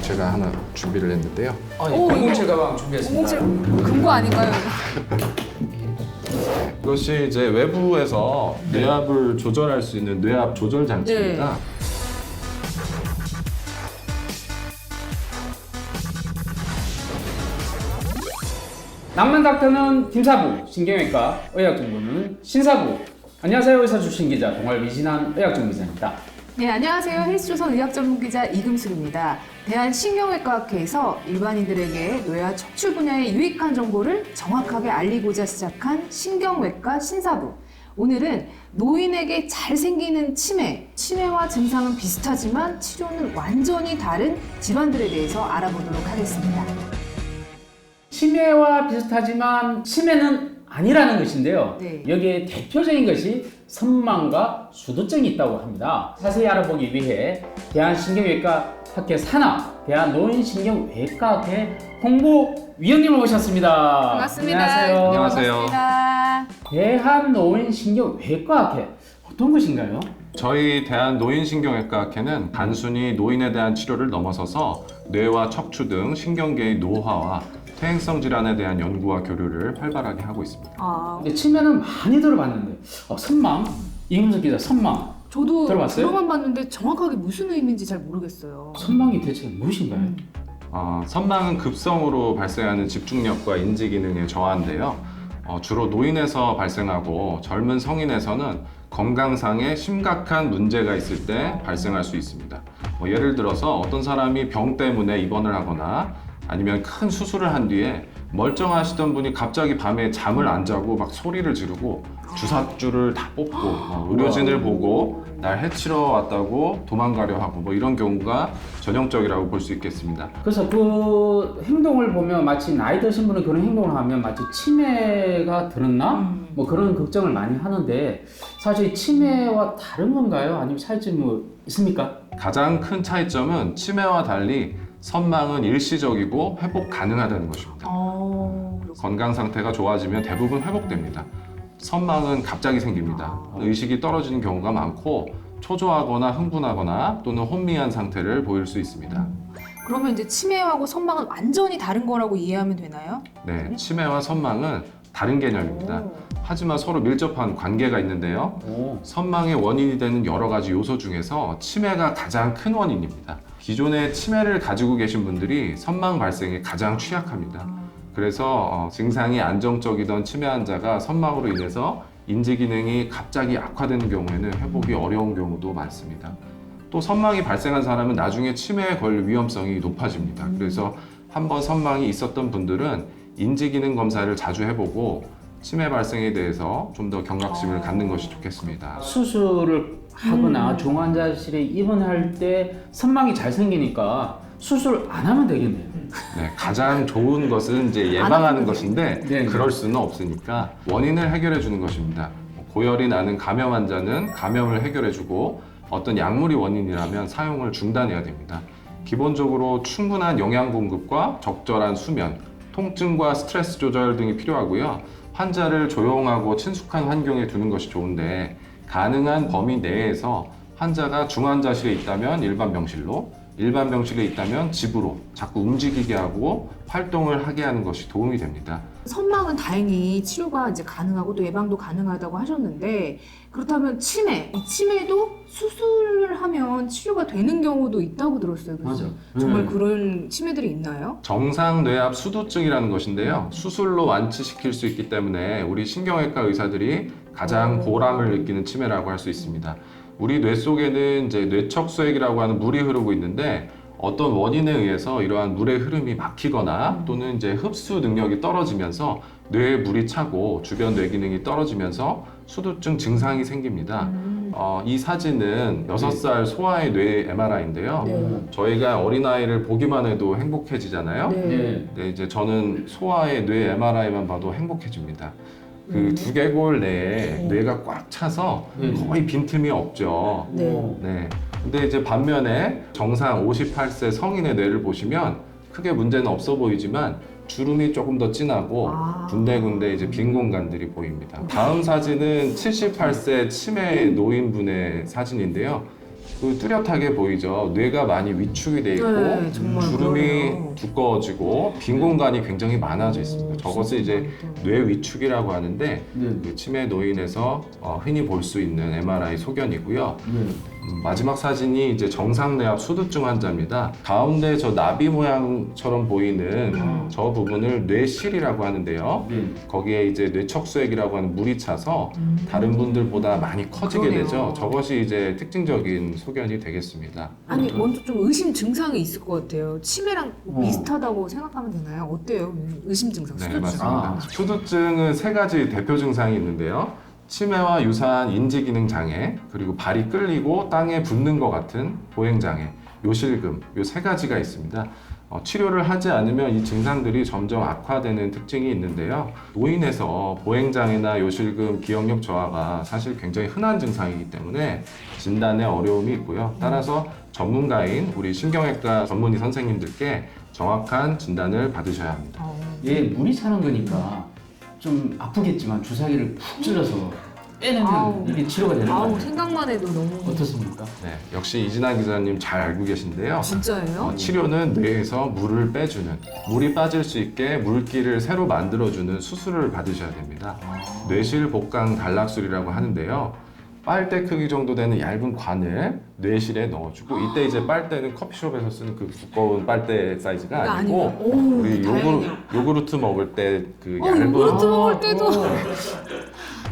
제가 하나 준비를 했는데요. 오, 007 가방 준비했습니다. 007 금고 아닌가요? 이것이 이제 외부에서 뇌압을 조절할 수 있는 뇌압 조절 장치입니다. 낭만 닥터는 김사부, 신경외과 의학정보는 신사부. 안녕하세요, 의사 출신 기자 동아일 미진한 의학정보기자입니다. 네, 안녕하세요. 헬스조선 의학전문기자 이금숙입니다. 대한신경외과학회에서 일반인들에게 뇌와 척추 분야의 유익한 정보를 정확하게 알리고자 시작한 신경외과 신사부. 오늘은 노인에게 잘 생기는 치매와 증상은 비슷하지만 치료는 완전히 다른 질환들에 대해서 알아보도록 하겠습니다. 치매와 비슷하지만 치매는 아니라는 것인데요. 네. 여기에 대표적인 것이 선망과 수두증이 있다고 합니다. 자세히 알아보기 위해 대한신경외과 학회 산하 대한노인신경외과학회 홍보위원님을 모셨습니다. 반갑습니다. 안녕하세요. 안녕하세요. 반갑습니다. 대한노인신경외과학회 어떤 것인가요? 저희 대한노인신경외과학회는 단순히 노인에 대한 치료를 넘어서서 뇌와 척추 등 신경계의 노화와 퇴행성 질환에 대한 연구와 교류를 활발하게 하고 있습니다. 근데 치매는 많이 들어봤는데 선망? 이금숙 기자 선망 저도 들어봤어요? 들어만 봤는데 정확하게 무슨 의미인지 잘 모르겠어요. 선망이 대체 무엇인가요? 선망은 급성으로 발생하는 집중력과 인지 기능의 저하인데요. 주로 노인에서 발생하고 젊은 성인에서는 건강상의 심각한 문제가 있을 때 발생할 수 있습니다. 예를 들어서 어떤 사람이 병 때문에 입원을 하거나 아니면 큰 수술을 한 뒤에 멀쩡하시던 분이 갑자기 밤에 잠을 안 자고 막 소리를 지르고 주사줄을 다 뽑고 의료진을 보고 날 해치러 왔다고 도망가려 하고 이런 경우가 전형적이라고 볼 수 있겠습니다. 그래서 그 행동을 보면 마치 나이 드신 분은 그런 행동을 하면 마치 치매가 들었나? 그런 걱정을 많이 하는데 사실 치매와 다른 건가요? 아니면 차이점이 있습니까? 가장 큰 차이점은 치매와 달리 선망은 일시적이고 회복 가능하다는 것입니다. 건강 상태가 좋아지면 대부분 회복됩니다. 선망은 갑자기 생깁니다. 의식이 떨어지는 경우가 많고 초조하거나 흥분하거나 또는 혼미한 상태를 보일 수 있습니다. 그러면 이제 치매하고 선망은 완전히 다른 거라고 이해하면 되나요? 네, 치매와 선망은 다른 개념입니다. 하지만 서로 밀접한 관계가 있는데요. 선망의 원인이 되는 여러 가지 요소 중에서 치매가 가장 큰 원인입니다. 기존에 치매를 가지고 계신 분들이 선망 발생에 가장 취약합니다. 그래서 증상이 안정적이던 치매 환자가 선망으로 인해서 인지 기능이 갑자기 악화되는 경우에는 회복이 어려운 경우도 많습니다. 또 선망이 발생한 사람은 나중에 치매에 걸릴 위험성이 높아집니다. 그래서 한번 선망이 있었던 분들은 인지 기능 검사를 자주 해보고 치매 발생에 대해서 좀 더 경각심을 갖는 것이 좋겠습니다. 수술을 하거나 중환자실에 입원할 때 선망이 잘 생기니까 수술 안 하면 되겠네요. 네, 가장 좋은 것은 이제 예방하는 것인데 네. 그럴 수는 없으니까 원인을 해결해 주는 것입니다. 고열이 나는 감염 환자는 감염을 해결해 주고 어떤 약물이 원인이라면 사용을 중단해야 됩니다. 기본적으로 충분한 영양 공급과 적절한 수면, 통증과 스트레스 조절 등이 필요하고요. 환자를 조용하고 친숙한 환경에 두는 것이 좋은데 가능한 범위 내에서 환자가 중환자실에 있다면 일반 병실로, 일반 병실에 있다면 집으로 자꾸 움직이게 하고 활동을 하게 하는 것이 도움이 됩니다. 선망은 다행히 치료가 이제 가능하고 또 예방도 가능하다고 하셨는데 그렇다면 이 치매도 수술을 하면 치료가 되는 경우도 있다고 들었어요. 그래서 맞아. 정말 그런 치매들이 있나요? 정상 뇌압 수두증이라는 것인데요. 수술로 완치시킬 수 있기 때문에 우리 신경외과 의사들이 가장 보람을 느끼는 치매라고 할 수 있습니다. 우리 뇌 속에는 이제 뇌척수액이라고 하는 물이 흐르고 있는데 어떤 원인에 의해서 이러한 물의 흐름이 막히거나 또는 이제 흡수 능력이 떨어지면서 뇌에 물이 차고 주변 뇌 기능이 떨어지면서 수두증 증상이 생깁니다. 이 사진은 6살 소아의 뇌 MRI인데요. 네. 저희가 어린아이를 보기만 해도 행복해지잖아요. 네. 네, 이제 저는 소아의 뇌 MRI만 봐도 행복해집니다. 그 두개골 내에 뇌가 꽉 차서 거의 빈틈이 없죠. 네. 네. 근데 이제 반면에 정상 58세 성인의 뇌를 보시면 크게 문제는 없어 보이지만 주름이 조금 더 진하고 군데군데 이제 빈 공간들이 보입니다. 다음 사진은 78세 치매 노인분의 사진인데요. 그 뚜렷하게 보이죠. 뇌가 많이 위축이 돼 있고 네, 정말 주름이 그러네요. 두꺼워지고 빈 공간이 굉장히 많아져 있습니다. 저것을 이제 뇌 위축이라고 하는데 네. 그 치매 노인에서 흔히 볼 수 있는 MRI 소견이고요. 마지막 사진이 이제 정상 뇌압 수두증 환자입니다. 가운데 저 나비 모양처럼 보이는 저 부분을 뇌실이라고 하는데요. 네. 거기에 이제 뇌척수액이라고 하는 물이 차서 다른 분들보다 많이 커지게 그러네요. 되죠. 저것이 이제 특징적인 소견이 되겠습니다. 아니 먼저 좀 의심 증상이 있을 것 같아요. 치매랑 비슷하다고 생각하면 되나요? 어때요? 의심 증상, 네, 수두증. 맞습니다. 아. 수두증은 세 가지 대표 증상이 있는데요. 치매와 유사한 인지기능 장애, 그리고 발이 끌리고 땅에 붙는 것 같은 보행 장애, 요실금, 요 세 가지가 있습니다. 치료를 하지 않으면 이 증상들이 점점 악화되는 특징이 있는데요. 노인에서 보행장애나 요실금, 기억력 저하가 사실 굉장히 흔한 증상이기 때문에 진단에 어려움이 있고요. 따라서 전문가인 우리 신경외과 전문의 선생님들께 정확한 진단을 받으셔야 합니다. 얘 물이 차는 거니까 좀 아프겠지만 주사기를 푹 찔러서 빼내면 아우. 이게 치료가 되는 아우 거예요. 생각만 해도 너무 어떻습니까? 네, 역시 이진아 기자님 잘 알고 계신데요. 진짜예요? 치료는 뇌에서 물을 빼주는, 물이 빠질 수 있게 물기를 새로 만들어주는 수술을 받으셔야 됩니다. 뇌실 복강 단락술이라고 하는데요. 빨대 크기 정도 되는 얇은 관을 뇌실에 넣어주고, 이때 이제 빨대는 커피숍에서 쓰는 그 두꺼운 빨대 사이즈가 아니고 오, 우리 다행이네요. 요구르트 먹을 때 그 얇은 요구르트 먹을 때도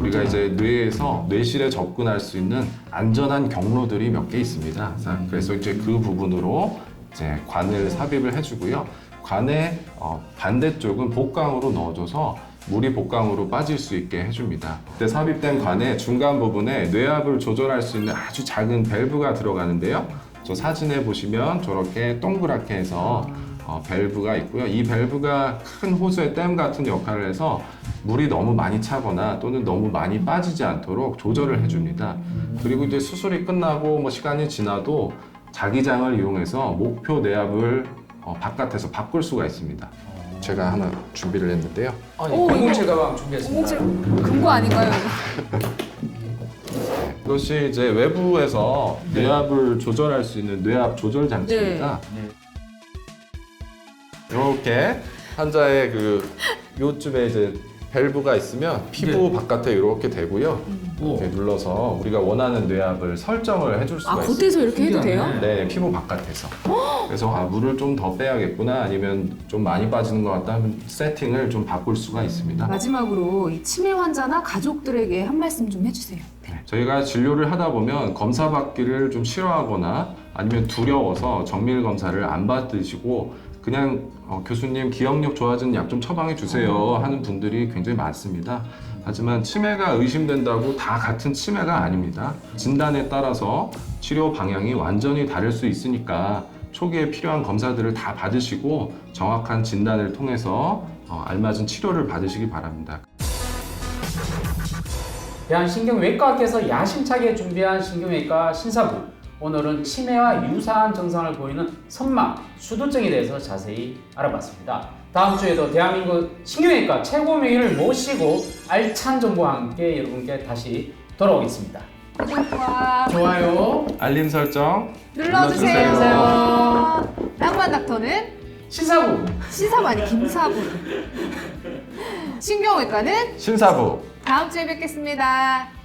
우리가 이제 뇌에서 뇌실에 접근할 수 있는 안전한 경로들이 몇 개 있습니다. 그래서 이제 그 부분으로 이제 관을 삽입을 해주고요. 관의 반대쪽은 복강으로 넣어줘서 물이 복강으로 빠질 수 있게 해줍니다. 그때 삽입된 관의 중간 부분에 뇌압을 조절할 수 있는 아주 작은 밸브가 들어가는데요. 저 사진에 보시면 저렇게 동그랗게 해서 밸브가 있고요. 이 밸브가 큰 호수의 댐 같은 역할을 해서 물이 너무 많이 차거나 또는 너무 많이 빠지지 않도록 조절을 해줍니다. 그리고 이제 수술이 끝나고 뭐 시간이 지나도 자기장을 이용해서 목표 뇌압을 바깥에서 바꿀 수가 있습니다. 제가 하나 준비를 했는데요. 오, 공공체 가방 준비했습니다. 금고 아닌가요? 이것이 이제 외부에서 뇌압을 조절할 수 있는 뇌압 조절 장치입니다. 네. 이렇게 환자의 그 요쯤에 이제 밸브가 있으면 피부 바깥에 이렇게 대고요. 이렇게 눌러서 우리가 원하는 뇌압을 설정을 해줄 수가 아, 있습니다. 겉에서 이렇게 해도 돼요? 신기하네. 네, 피부 바깥에서. 그래서 물을 좀 더 빼야겠구나, 아니면 좀 많이 빠지는 것 같다 하면 세팅을 좀 바꿀 수가 있습니다. 마지막으로 이 치매 환자나 가족들에게 한 말씀 좀 해주세요. 네. 저희가 진료를 하다 보면 검사 받기를 좀 싫어하거나 아니면 두려워서 정밀 검사를 안 받으시고 그냥 교수님 기억력 좋아지는 약 좀 처방해 주세요 하는 분들이 굉장히 많습니다. 하지만 치매가 의심된다고 다 같은 치매가 아닙니다. 진단에 따라서 치료 방향이 완전히 다를 수 있으니까 초기에 필요한 검사들을 다 받으시고 정확한 진단을 통해서 알맞은 치료를 받으시기 바랍니다. 대한신경외과학회에서 야심차게 준비한 신경외과 신사부. 오늘은 치매와 유사한 증상을 보이는 선망, 수두증에 대해서 자세히 알아봤습니다. 다음 주에도 대한민국 신경외과 최고 명의를 모시고 알찬 정보와 함께 여러분께 다시 돌아오겠습니다. 구독과 좋아요, 알림 설정 눌러주세요. 눌러주세요. 낭만 닥터는 신사부. 신사부 아니 김사부. 신경외과는 신사부 다음 주에 뵙겠습니다.